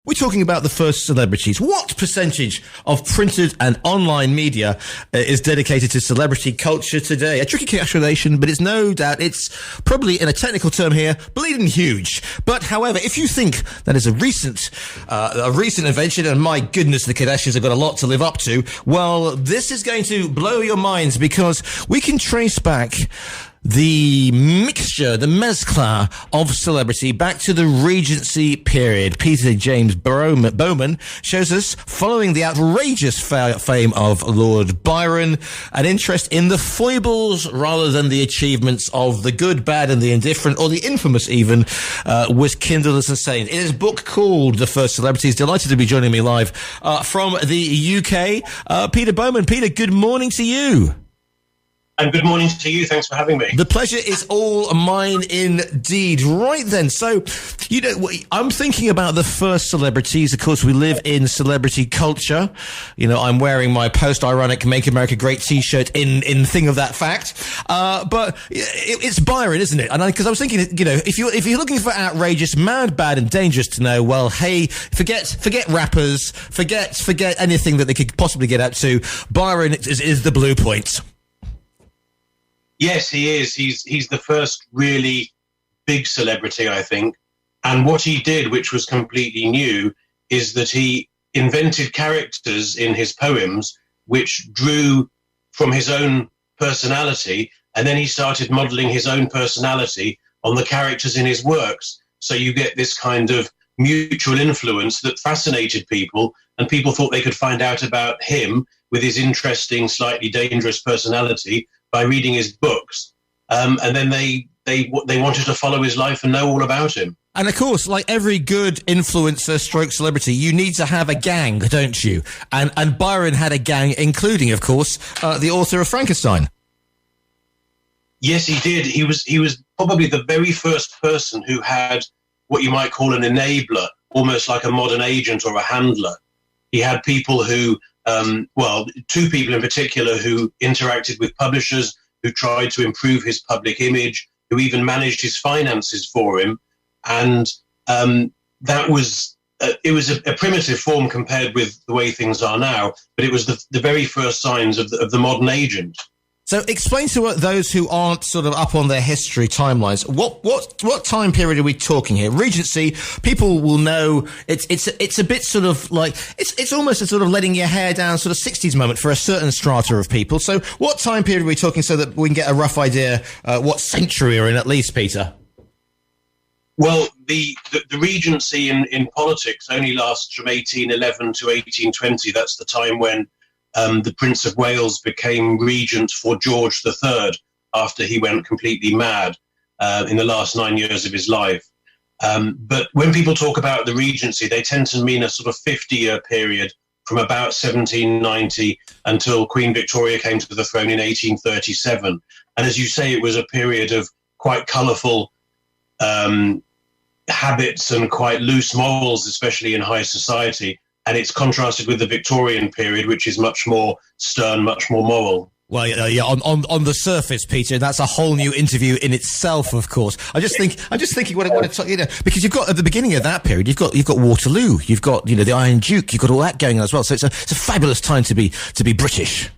We're talking about the first celebrities. What percentage of printed and online media is dedicated to celebrity culture today? A tricky calculation, but it's no doubt, it's probably, in a technical term here, bleeding huge. But however, if you think that is a recent invention, and my goodness, the Kardashians have got a lot to live up to, well, this is going to blow your minds, because we can trace back the mixture, the mezcla of celebrity back to the Regency period. Peter James Bowman shows us, following the outrageous fame of Lord Byron, an interest in the foibles rather than the achievements of the good, bad and the indifferent, or the infamous even, was kindled as insane. In his book called The First Celebrities, delighted to be joining me live from the UK, Peter Bowman. Peter, good morning to you. And good morning to you. Thanks for having me. The pleasure is all mine indeed. Right then, so, you know, I'm thinking about the first celebrities. Of course, we live in celebrity culture. You know, I'm wearing my post-ironic Make America Great t-shirt in thing of that fact. But it's Byron, isn't it? And because I was thinking, you know, if you're looking for outrageous, mad, bad and dangerous to know, well, hey, forget rappers, forget anything that they could possibly get up to. Byron is the blue point. Yes, he is. He's the first really big celebrity, I think. And what he did, which was completely new, is that he invented characters in his poems which drew from his own personality, and then he started modelling his own personality on the characters in his works. So you get this kind of mutual influence that fascinated people, and people thought they could find out about him with his interesting, slightly dangerous personality by reading his books, and then they wanted to follow his life and know all about him. And of course, like every good influencer stroke celebrity, you need to have a gang, don't you? And Byron had a gang, including, of course, the author of Frankenstein. Yes, he did. He was probably the very first person who had what you might call an enabler, almost like a modern agent or a handler. He had people who two people in particular who interacted with publishers, who tried to improve his public image, who even managed his finances for him. And that was a primitive form compared with the way things are now, but it was the very first signs of the modern agent. So explain to those who aren't sort of up on their history timelines, what time period are we talking here? Regency, people will know it's a bit sort of like, it's almost a sort of letting your hair down sort of 60s moment for a certain strata of people. So what time period are we talking, so that we can get a rough idea what century we're in at least, Peter? Well, the Regency in politics only lasts from 1811 to 1820. That's the time when the Prince of Wales became regent for George III after he went completely mad in the last 9 years of his life. But when people talk about the Regency, they tend to mean a sort of 50-year period from about 1790 until Queen Victoria came to the throne in 1837. And as you say, it was a period of quite colourful habits and quite loose morals, especially in high society. And it's contrasted with the Victorian period, which is much more stern, much more moral. Well, yeah, on the surface, Peter, that's a whole new interview in itself, of course. I'm just thinking what I want to talk, you know, because you've got, at the beginning of that period, you've got Waterloo, you've got, you know, the Iron Duke, you've got all that going on as well. So it's a fabulous time to be British.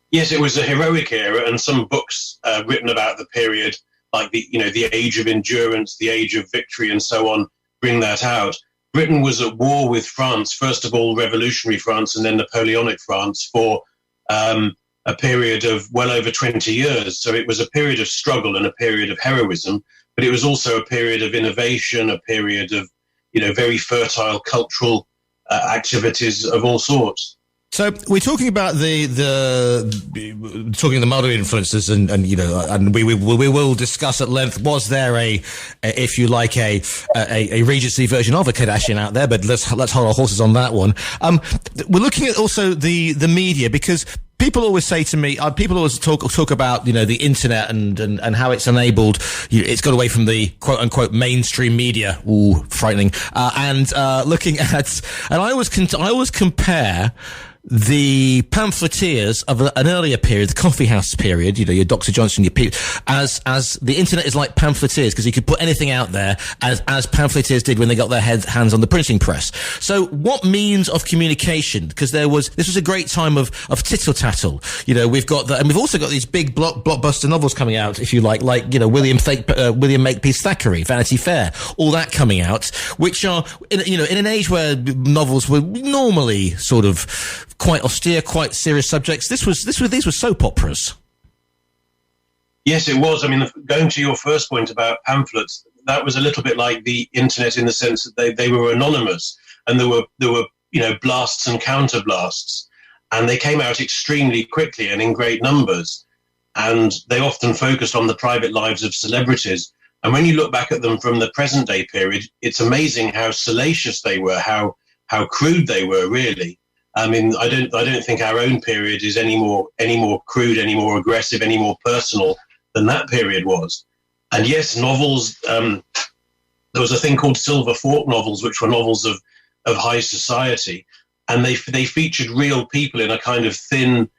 Yes, it was a heroic era, and some books written about the period, like the Age of Endurance, the Age of Victory, and so on, bring that out. Britain was at war with France, first of all revolutionary France and then Napoleonic France, for a period of well over 20 years. So it was a period of struggle and a period of heroism, but it was also a period of innovation, a period of, you know, very fertile cultural activities of all sorts. So we're talking about the modern influences, and you know, and we will discuss at length. Was there if you like, a Regency version of a Kardashian out there? But let's hold our horses on that one. We're looking at also the media, because people always say to me, people always talk about, you know, the internet and how it's enabled, it's got away from the quote unquote mainstream media. Ooh, frightening. And looking at, and I always compare the pamphleteers of an earlier period, the coffee house period, your Dr. Johnson, your people, as the internet is like pamphleteers, because you could put anything out there as pamphleteers did when they got their hands on the printing press. So what means of communication? Because this was a great time of tittle tattle. We've got and we've also got these big blockbuster novels coming out, if you like William Makepeace Thackeray, Vanity Fair, all that coming out, which are in an age where novels were normally sort of quite austere, quite serious subjects. These were soap operas. Yes, it was. I mean, going to your first point about pamphlets, that was a little bit like the internet in the sense that they were anonymous, and there were blasts and counter blasts, and they came out extremely quickly and in great numbers, and they often focused on the private lives of celebrities. And when you look back at them from the present day period, it's amazing how salacious they were, how crude they were, really. I mean, I don't think our own period is any more crude, any more aggressive, any more personal than that period was. And yes, novels. There was a thing called Silver Fork novels, which were novels of high society, and they featured real people in a kind of thin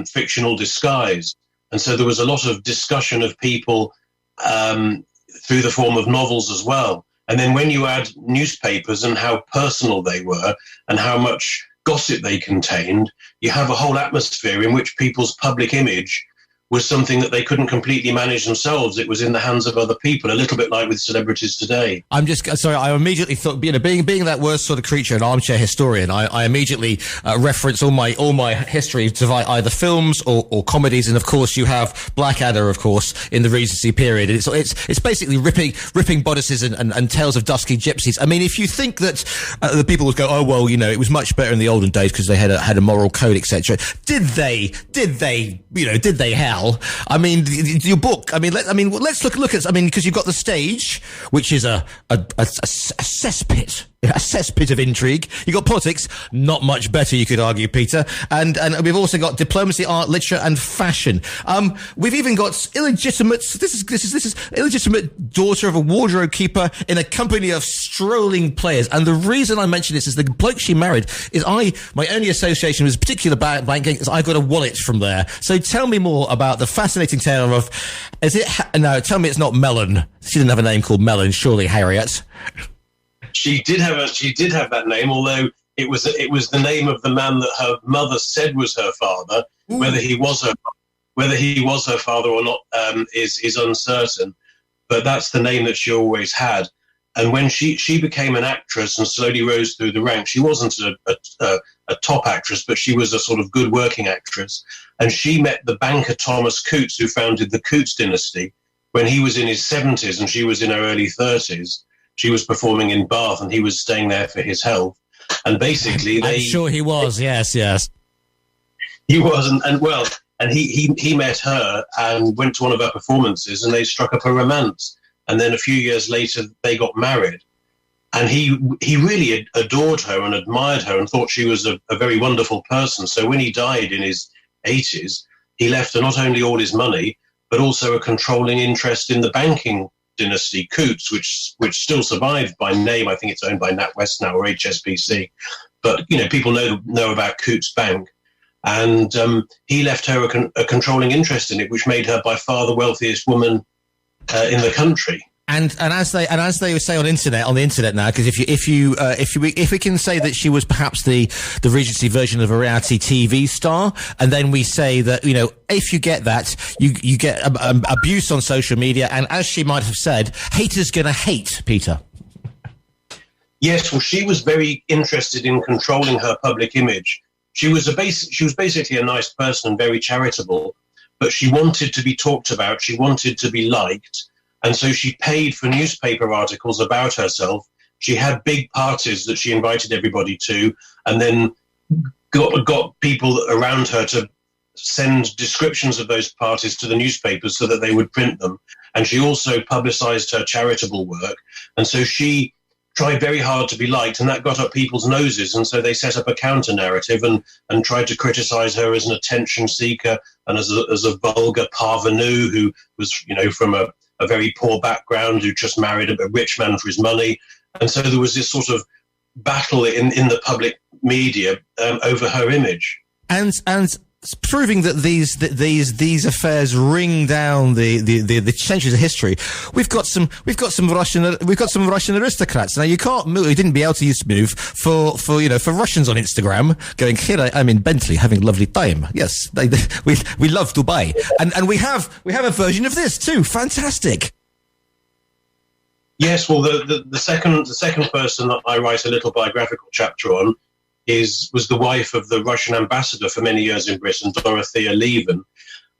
fictional disguise. And so there was a lot of discussion of people through the form of novels as well. And then when you add newspapers and how personal they were and how much gossip they contained, you have a whole atmosphere in which people's public image was something that they couldn't completely manage themselves. It was in the hands of other people, a little bit like with celebrities today. I'm just sorry. I immediately thought, being that worst sort of creature, an armchair historian, I immediately reference all my history to either films or comedies, and of course you have Blackadder, of course, in the Regency period. It's basically ripping bodices and tales of dusky gypsies. I mean, if you think that the people would go, oh well, it was much better in the olden days because they had a moral code, etc. Did they have? I mean, your book. Let's look at. Because you've got the stage, which is a cesspit. A cesspit of intrigue. You've got politics, not much better, you could argue, Peter. And we've also got diplomacy, art, literature, and fashion. We've even got illegitimate. This is illegitimate daughter of a wardrobe keeper in a company of strolling players. And the reason I mention this is the bloke she married is my only association with this particular banking is I got a wallet from there. So tell me more about the fascinating tale of. Tell me it's not Mellon. She didn't have a name called Mellon, surely, Harriet. She did have that name, although it was the name of the man that her mother said was her father. Ooh. Whether he was her father or not is uncertain. But that's the name that she always had. And when she became an actress and slowly rose through the ranks, she wasn't a top actress, but she was a sort of good working actress. And she met the banker Thomas Coutts, who founded the Coutts dynasty, when he was in his 70s and she was in her early 30s. She was performing in Bath and he was staying there for his health. And basically I'm sure he was, yes. He was, and he met her and went to one of her performances and they struck up a romance. And then a few years later, they got married. And he really adored her and admired her and thought she was a very wonderful person. So when he died in his 80s, he left her not only all his money, but also a controlling interest in the banking dynasty, Coutts, which still survived by name. I think it's owned by NatWest now or HSBC. But, people know about Coutts Bank. And he left her a controlling interest in it, which made her by far the wealthiest woman in the country. And as they say on the internet now, because if we can say that she was perhaps the Regency version of a reality TV star, and then we say that if you get that, you get abuse on social media, and as she might have said, haters gonna hate, Peter. Yes, well, she was very interested in controlling her public image. She was basically a nice person and very charitable, but she wanted to be talked about. She wanted to be liked. And so she paid for newspaper articles about herself. She had big parties that she invited everybody to, and then got people around her to send descriptions of those parties to the newspapers so that they would print them. And she also publicized her charitable work. And so she tried very hard to be liked, and that got up people's noses. And so they set up a counter narrative and tried to criticize her as an attention seeker and as a vulgar parvenu who was, from a very poor background, who just married a rich man for his money. And so there was this sort of battle in the public media over her image. And proving that these affairs ring down the centuries of history. We've got some Russian aristocrats. Now you can't move. You didn't be able to move for Russians on Instagram going, here I'm in Bentley having a lovely time. Yes, we love Dubai, and we have a version of this too. Fantastic. Yes, well, the second person that I write a little biographical chapter on was the wife of the Russian ambassador for many years in Britain, Dorothea Levin,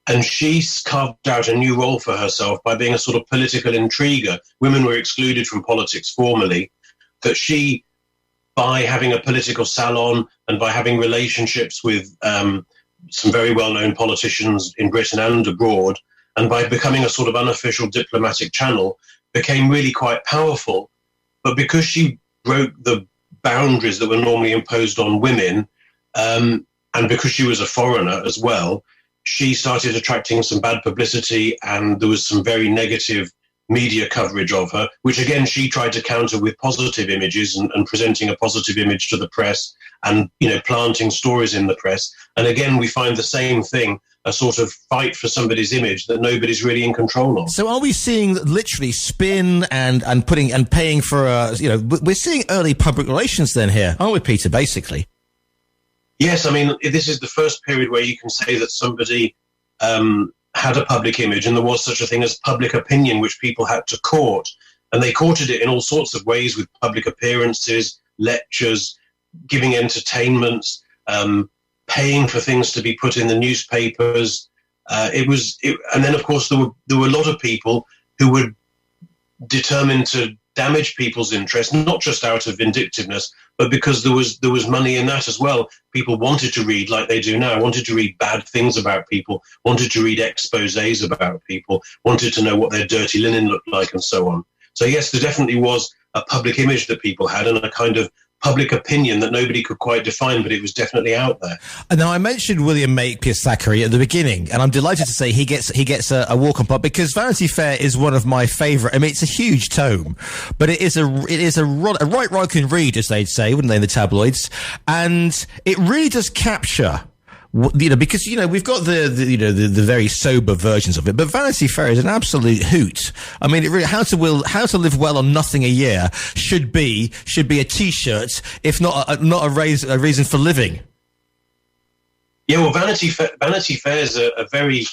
and she carved out a new role for herself by being a sort of political intriguer. Women were excluded from politics formally, but she, by having a political salon and by having relationships with some very well-known politicians in Britain and abroad, and by becoming a sort of unofficial diplomatic channel, became really quite powerful. But because she broke the boundaries that were normally imposed on women, and because she was a foreigner as well, she started attracting some bad publicity, and there was some very negative media coverage of her, which again she tried to counter with positive images and presenting a positive image to the press, and planting stories in the press. And again we find the same thing, a sort of fight for somebody's image that nobody's really in control of. So are we seeing literally spin and putting and paying for we're seeing early public relations then here, aren't we, Peter, basically? Yes, I mean, this is the first period where you can say that somebody had a public image, and there was such a thing as public opinion, which people had to court. And they courted it in all sorts of ways, with public appearances, lectures, giving entertainments, paying for things to be put in the newspapers. And then, of course, there were a lot of people who were determined to damage people's interests, not just out of vindictiveness, but because there was money in that as well. People wanted to read, like they do now, wanted to read bad things about people, wanted to read exposés about people, wanted to know what their dirty linen looked like, and so on. So yes, there definitely was a public image that people had, and a kind of public opinion that nobody could quite define, but it was definitely out there. And now I mentioned William Makepeace Thackeray at the beginning, and I'm delighted to say he gets a walk on pot, because Vanity Fair is one of my favourite. I mean, it's a huge tome, but it is a right rockin' read, as they'd say, wouldn't they, in the tabloids? And it really does capture, because we've got the very sober versions of it, but Vanity Fair is an absolute hoot. I mean, it really, how to live well on nothing a year should be a T-shirt, if not a reason for living. Yeah, well, Vanity Fair is a very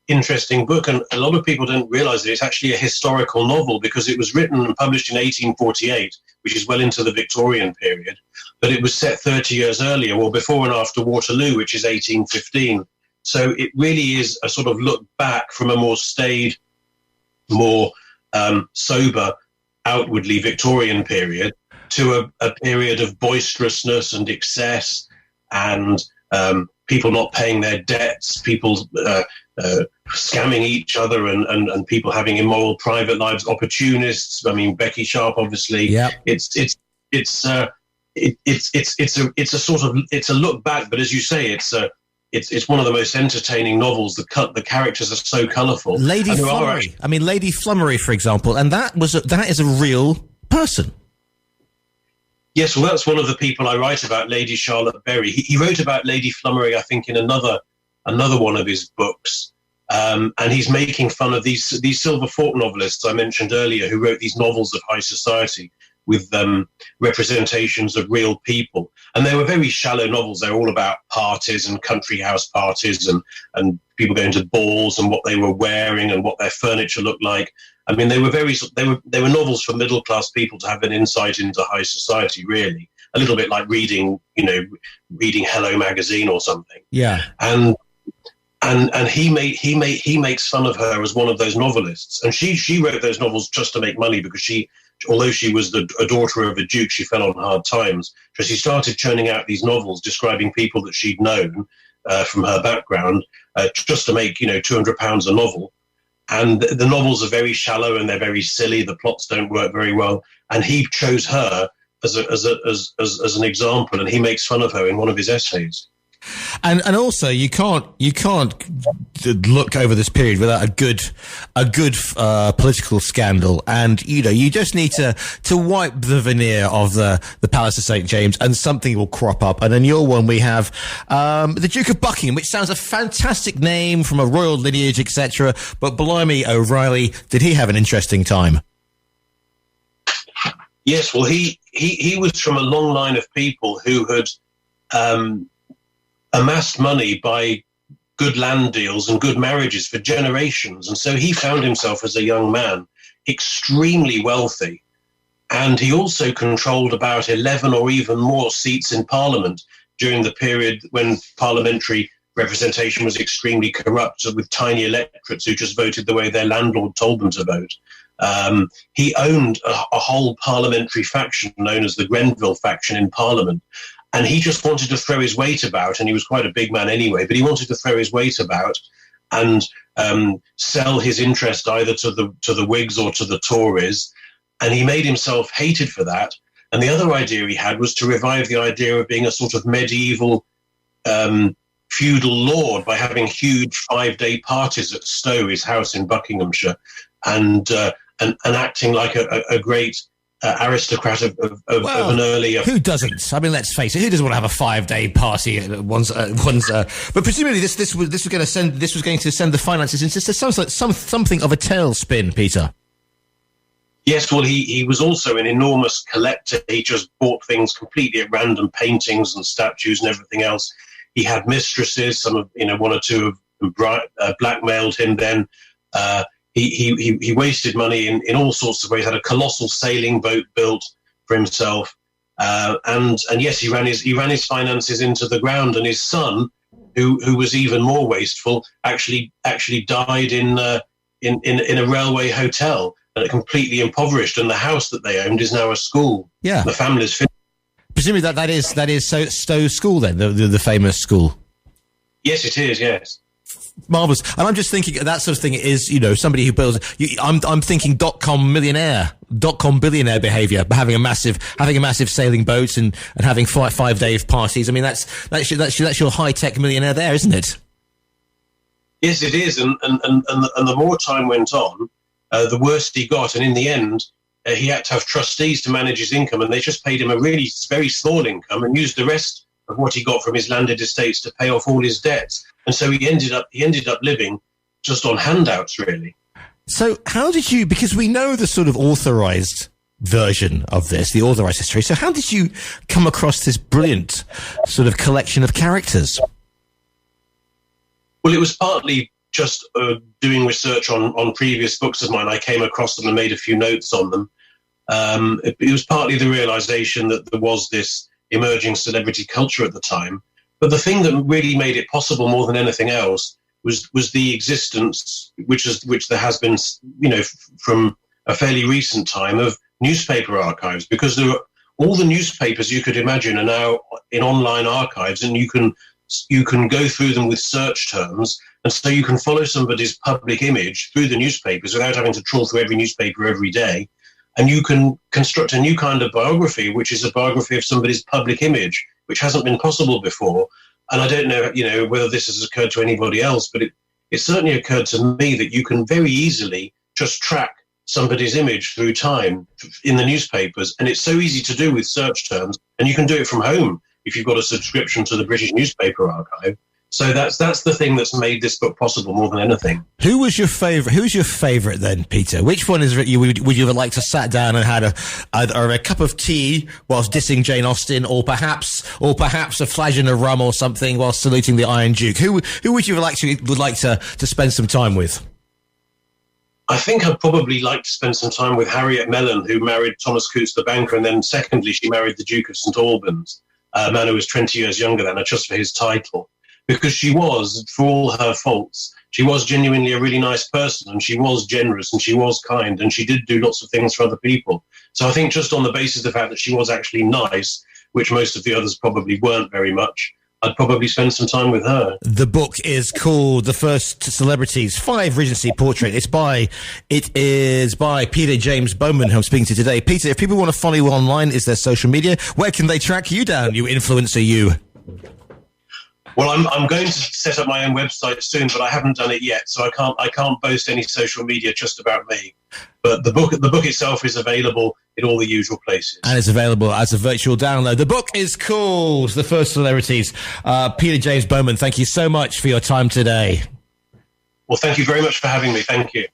interesting book, and a lot of people don't realise that it's actually a historical novel, because it was written and published in 1848, which is well into the Victorian period. But it was set 30 years earlier, or before and after Waterloo, which is 1815. So it really is a sort of look back from a more staid, more sober, outwardly Victorian period to a period of boisterousness and excess, and people not paying their debts, people scamming each other, and people having immoral private lives, opportunists. I mean, Becky Sharp, obviously. Yeah. It's a look back, but as you say, it's one of the most entertaining novels. The characters are so colourful. Lady Flummery. I mean, Lady Flummery, for example, and that is a real person. Yes, well, that's one of the people I write about, Lady Charlotte Berry. He wrote about Lady Flummery, I think, in another one of his books, and he's making fun of these Silver Fork novelists I mentioned earlier, who wrote these novels of high society with representations of real people. And they were very shallow novels. They were all about parties and country house parties, and people going to balls, and what they were wearing and what their furniture looked like. I mean, they were novels for middle class people to have an insight into high society, really. A little bit like reading Hello magazine or something. Yeah. And he makes fun of her as one of those novelists. And she wrote those novels just to make money, because although she was a daughter of a duke, she fell on hard times. So she started churning out these novels describing people that she'd known from her background, just to make £200 a novel. And the novels are very shallow and they're very silly. The plots don't work very well. And he chose her as an example, and he makes fun of her in one of his essays. And also you can't look over this period without a good political scandal. And you just need to wipe the veneer of the Palace of St James, and something will crop up. And in your one we have the Duke of Buckingham, which sounds a fantastic name from a royal lineage, etc. But blimey, O'Reilly, did he have an interesting time? Yes, well, he was from a long line of people who had amassed money by good land deals and good marriages for generations. And so he found himself as a young man extremely wealthy. And he also controlled about 11 or even more seats in Parliament during the period when parliamentary representation was extremely corrupt, with tiny electorates who just voted the way their landlord told them to vote. He owned a whole parliamentary faction known as the Grenville faction in Parliament. And he just wanted to throw his weight about, and he was quite a big man anyway, but he wanted to throw his weight about and sell his interest either to the Whigs or to the Tories. And he made himself hated for that. And the other idea he had was to revive the idea of being a sort of medieval feudal lord by having huge 5-day parties at Stowe, his house in Buckinghamshire, and acting like a great aristocrat of an earlier. Who doesn't? I mean, let's face it. Who doesn't want to have a 5-day party? But presumably, this was going to send the finances into something of a tailspin, Peter. Yes, well, he was also an enormous collector. He just bought things completely at random, paintings and statues and everything else. He had mistresses. One or two of them blackmailed him. Then he wasted money in all sorts of ways. Had a colossal sailing boat built for himself, and yes, he ran his finances into the ground. And his son, who was even more wasteful, actually died in a railway hotel, and completely impoverished. And the house that they owned is now a school. Yeah, the family's. Presumably that is Stowe School then, the famous school. Yes, it is. Yes. Marvellous. And I'm just thinking that sort of thing is, somebody who builds. I'm thinking .com billionaire behaviour, having a massive sailing boat and having 5-day parties. I mean, that's your high tech millionaire there, isn't it? Yes, it is. And the more time went on, the worse he got. And in the end, he had to have trustees to manage his income, and they just paid him a really very small income and used the rest of what he got from his landed estates to pay off all his debts. And so he ended up living just on handouts, really. So how did you, because we know the sort of authorized version of this, the authorized history, so how did you come across this brilliant sort of collection of characters? Well, it was partly just doing research on previous books of mine. I came across them and made a few notes on them. It was partly the realization that there was this emerging celebrity culture at the time. But the thing that really made it possible more than anything else was the existence, which there has been, from a fairly recent time, of newspaper archives, because there are all the newspapers you could imagine are now in online archives, and you can go through them with search terms, and so you can follow somebody's public image through the newspapers without having to trawl through every newspaper every day. And you can construct a new kind of biography, which is a biography of somebody's public image, which hasn't been possible before. And I don't know, whether this has occurred to anybody else, but it certainly occurred to me that you can very easily just track somebody's image through time in the newspapers. And it's so easy to do with search terms. And you can do it from home if you've got a subscription to the British Newspaper Archive. So that's the thing that's made this book possible more than anything. Who was your favourite then, Peter? Which one would you have liked to sat down and had either a cup of tea whilst dissing Jane Austen, or perhaps a flagon of rum or something whilst saluting the Iron Duke? Who would you would like to spend some time with? I think I'd probably like to spend some time with Harriet Mellon, who married Thomas Coutts the banker, and then secondly she married the Duke of St Albans, a man who was 20 years younger than her, just for his title. Because she was, for all her faults, she was genuinely a really nice person, and she was generous, and she was kind, and she did do lots of things for other people. So I think just on the basis of the fact that she was actually nice, which most of the others probably weren't very much, I'd probably spend some time with her. The book is called The First Celebrities, 5 Regency Portrait. It is by Peter James Bowman, who I'm speaking to today. Peter, if people want to follow you online, is there social media? Where can they track you down, you influencer, you? Well, I'm going to set up my own website soon, but I haven't done it yet, so I can't boast any social media just about me. But the book itself is available in all the usual places, and it's available as a virtual download. The book is called The First Celebrities. Peter James Bowman, thank you so much for your time today. Well, thank you very much for having me. Thank you.